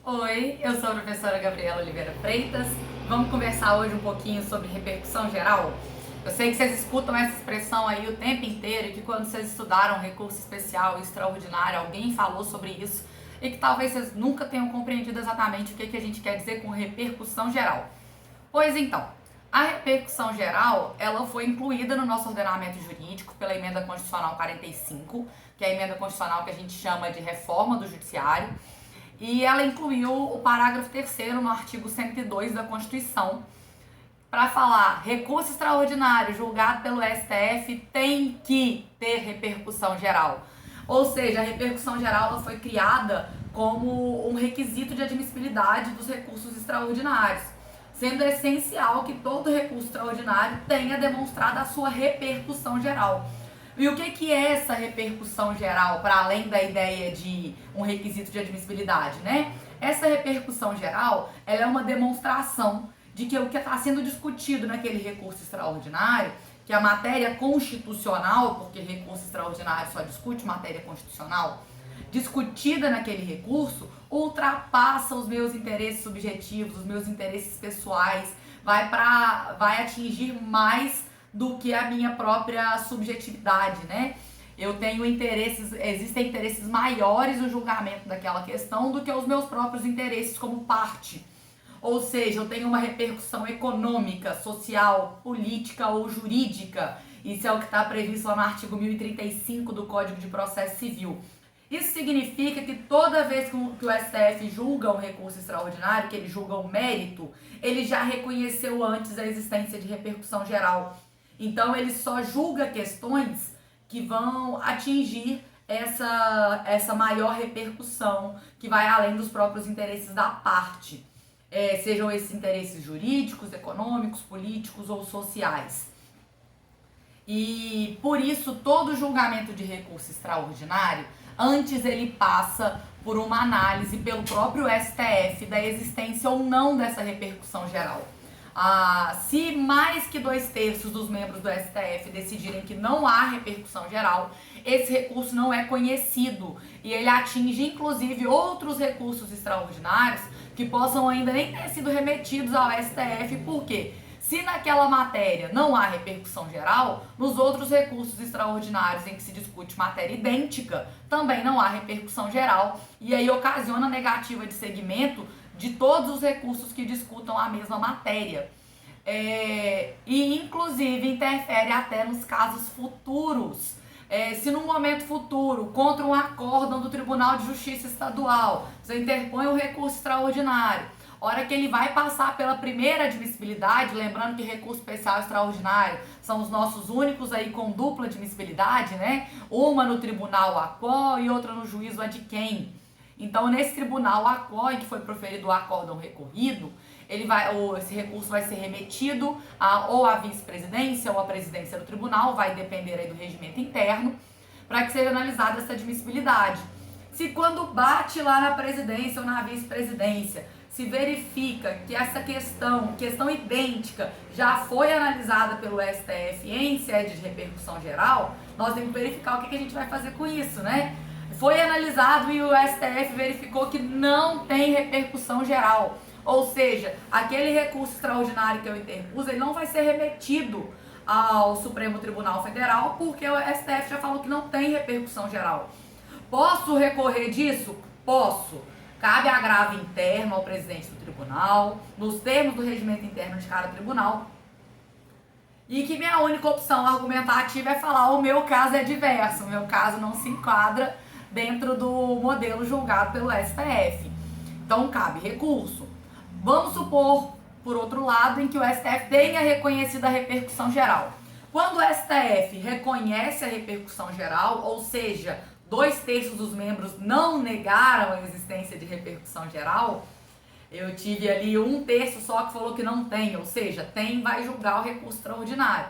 Oi, eu sou a professora Gabriela Oliveira Freitas. Vamos conversar hoje um pouquinho sobre repercussão geral? Eu sei que vocês escutam essa expressão aí o tempo inteiro e que quando vocês estudaram recurso especial e extraordinário, alguém falou sobre isso e que talvez vocês nunca tenham compreendido exatamente o que a gente quer dizer com repercussão geral. Pois então, a repercussão geral, ela foi incluída no nosso ordenamento jurídico pela Emenda Constitucional 45, que é a emenda constitucional que a gente chama de reforma do judiciário, e ela incluiu o parágrafo 3º no artigo 102 da Constituição, para falar recurso extraordinário julgado pelo STF tem que ter repercussão geral. Ou seja, a repercussão geral ela foi criada como um requisito de admissibilidade dos recursos extraordinários, sendo essencial que todo recurso extraordinário tenha demonstrado a sua repercussão geral. E o que é essa repercussão geral, para além da ideia de um requisito de admissibilidade, né? Essa repercussão geral, ela é uma demonstração de que o que está sendo discutido naquele recurso extraordinário, que a matéria constitucional, porque recurso extraordinário só discute matéria constitucional, discutida naquele recurso, ultrapassa os meus interesses subjetivos, os meus interesses pessoais, vai atingir mais do que a minha própria subjetividade, né? Eu tenho existem interesses maiores no julgamento daquela questão do que os meus próprios interesses como parte. Ou seja, eu tenho uma repercussão econômica, social, política ou jurídica. Isso é o que está previsto lá no artigo 1035 do Código de Processo Civil. Isso significa que toda vez que o STF julga um recurso extraordinário, que ele julga o mérito, ele já reconheceu antes a existência de repercussão geral. Então, ele só julga questões que vão atingir essa maior repercussão, que vai além dos próprios interesses da parte. Sejam esses interesses jurídicos, econômicos, políticos ou sociais. E, por isso, todo julgamento de recurso extraordinário, antes ele passa por uma análise pelo próprio STF da existência ou não dessa repercussão geral. Se mais que 2/3 dos membros do STF decidirem que não há repercussão geral, esse recurso não é conhecido e ele atinge inclusive outros recursos extraordinários que possam ainda nem ter sido remetidos ao STF, porque se naquela matéria não há repercussão geral, nos outros recursos extraordinários em que se discute matéria idêntica, também não há repercussão geral e aí ocasiona negativa de seguimento de todos os recursos que discutam a mesma matéria. E inclusive interfere até nos casos futuros. Se num momento futuro, contra um acórdão do Tribunal de Justiça Estadual, você interpõe um recurso extraordinário, hora que ele vai passar pela primeira admissibilidade, lembrando que recurso especial e extraordinário são os nossos únicos aí com dupla admissibilidade, né? Uma no tribunal ACO e outra no juízo adquem. Então, nesse tribunal ACO, em que foi proferido o acórdão recorrido, esse recurso vai ser remetido ou à vice-presidência ou à presidência do tribunal, vai depender aí do regimento interno, para que seja analisada essa admissibilidade. Se quando bate lá na presidência ou na vice-presidência, se verifica que essa questão idêntica, já foi analisada pelo STF em sede de repercussão geral, nós temos que verificar o que a gente vai fazer com isso, né? Foi analisado e o STF verificou que não tem repercussão geral. Ou seja, aquele recurso extraordinário que eu interpus, ele não vai ser remetido ao Supremo Tribunal Federal, porque o STF já falou que não tem repercussão geral. Posso recorrer disso? Posso. Cabe agravo interno ao presidente do tribunal, nos termos do regimento interno de cada tribunal, e que minha única opção argumentativa é falar o meu caso é diverso, o meu caso não se enquadra dentro do modelo julgado pelo STF. Então, cabe recurso. Vamos supor, por outro lado, em que o STF tenha reconhecido a repercussão geral. Quando o STF reconhece a repercussão geral, ou seja, 2/3 dos membros não negaram a existência de repercussão geral, eu tive ali 1/3 só que falou que não tem, ou seja, vai julgar o recurso extraordinário.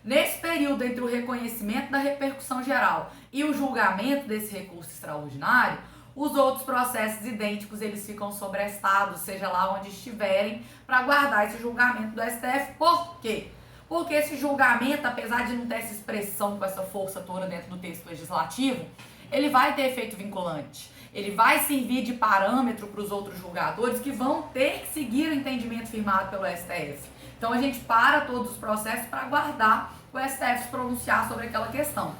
Nesse período entre o reconhecimento da repercussão geral e o julgamento desse recurso extraordinário, os outros processos idênticos eles ficam sobrestados, seja lá onde estiverem, para guardar esse julgamento do STF. Por quê? Porque esse julgamento, apesar de não ter essa expressão com essa força toda dentro do texto legislativo, ele vai ter efeito vinculante. ele vai servir de parâmetro para os outros julgadores que vão ter que seguir o entendimento firmado pelo STF. Então a gente para todos os processos para aguardar o STF se pronunciar sobre aquela questão.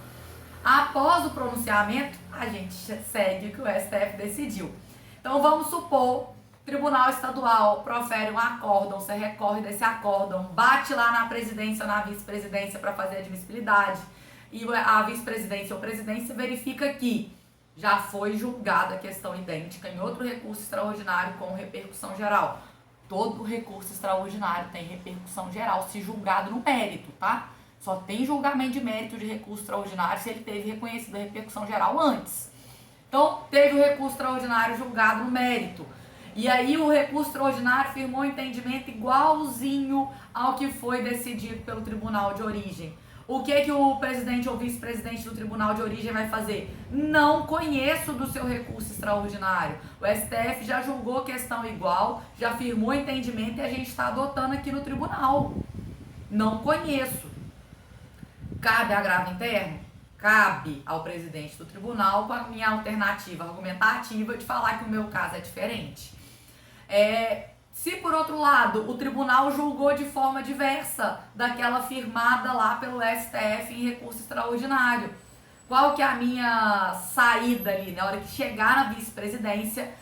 Após o pronunciamento, a gente segue o que o STF decidiu. Então vamos supor, Tribunal Estadual profere um acórdão, você recorre desse acórdão, bate lá na presidência ou na vice-presidência para fazer admissibilidade, e a vice-presidência ou presidência verifica que já foi julgada a questão idêntica em outro recurso extraordinário com repercussão geral. Todo recurso extraordinário tem repercussão geral se julgado no mérito, tá? Só tem julgamento de mérito de recurso extraordinário se ele teve reconhecida a repercussão geral antes. Então, teve o recurso extraordinário julgado no mérito. E aí o recurso extraordinário firmou um entendimento igualzinho ao que foi decidido pelo tribunal de origem. O que o presidente ou vice-presidente do tribunal de origem vai fazer? Não conheço do seu recurso extraordinário. O STF já julgou questão igual, já firmou entendimento e a gente está adotando aqui no tribunal. Não conheço. Cabe agravo interno? Cabe ao presidente do tribunal, com a minha alternativa argumentativa de falar que o meu caso é diferente. Se, por outro lado, o tribunal julgou de forma diversa daquela firmada lá pelo STF em recurso extraordinário, qual que é a minha saída ali, na hora que chegar na vice-presidência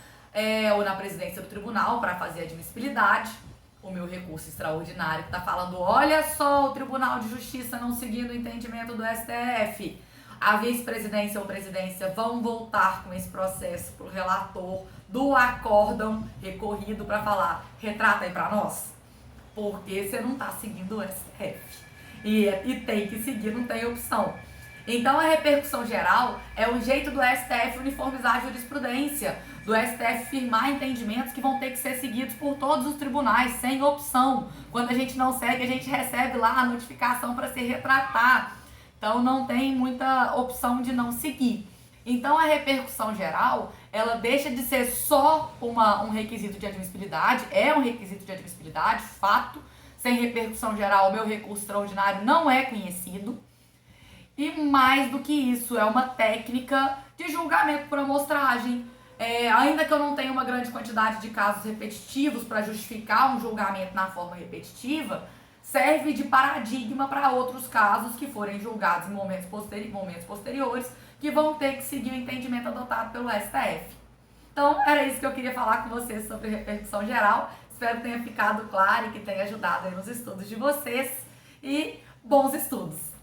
ou na presidência do tribunal para fazer a admissibilidade, o meu recurso extraordinário que está falando, olha só, o Tribunal de Justiça não seguindo o entendimento do STF, a vice-presidência ou presidência vão voltar com esse processo para o relator do acórdão recorrido para falar, retrata aí para nós, porque você não está seguindo o STF. E tem que seguir, não tem opção. Então a repercussão geral é o jeito do STF uniformizar a jurisprudência, do STF firmar entendimentos que vão ter que ser seguidos por todos os tribunais, sem opção. Quando a gente não segue, a gente recebe lá a notificação para se retratar. Então não tem muita opção de não seguir. Então a repercussão geral, ela deixa de ser só um requisito de admissibilidade, é um requisito de admissibilidade, fato. Sem repercussão geral, o meu recurso extraordinário não é conhecido. E mais do que isso, é uma técnica de julgamento por amostragem. Ainda que eu não tenha uma grande quantidade de casos repetitivos para justificar um julgamento na forma repetitiva, serve de paradigma para outros casos que forem julgados em momentos posteriores, que vão ter que seguir o entendimento adotado pelo STF. Então, era isso que eu queria falar com vocês sobre repercussão geral. Espero que tenha ficado claro e que tenha ajudado aí nos estudos de vocês. E bons estudos!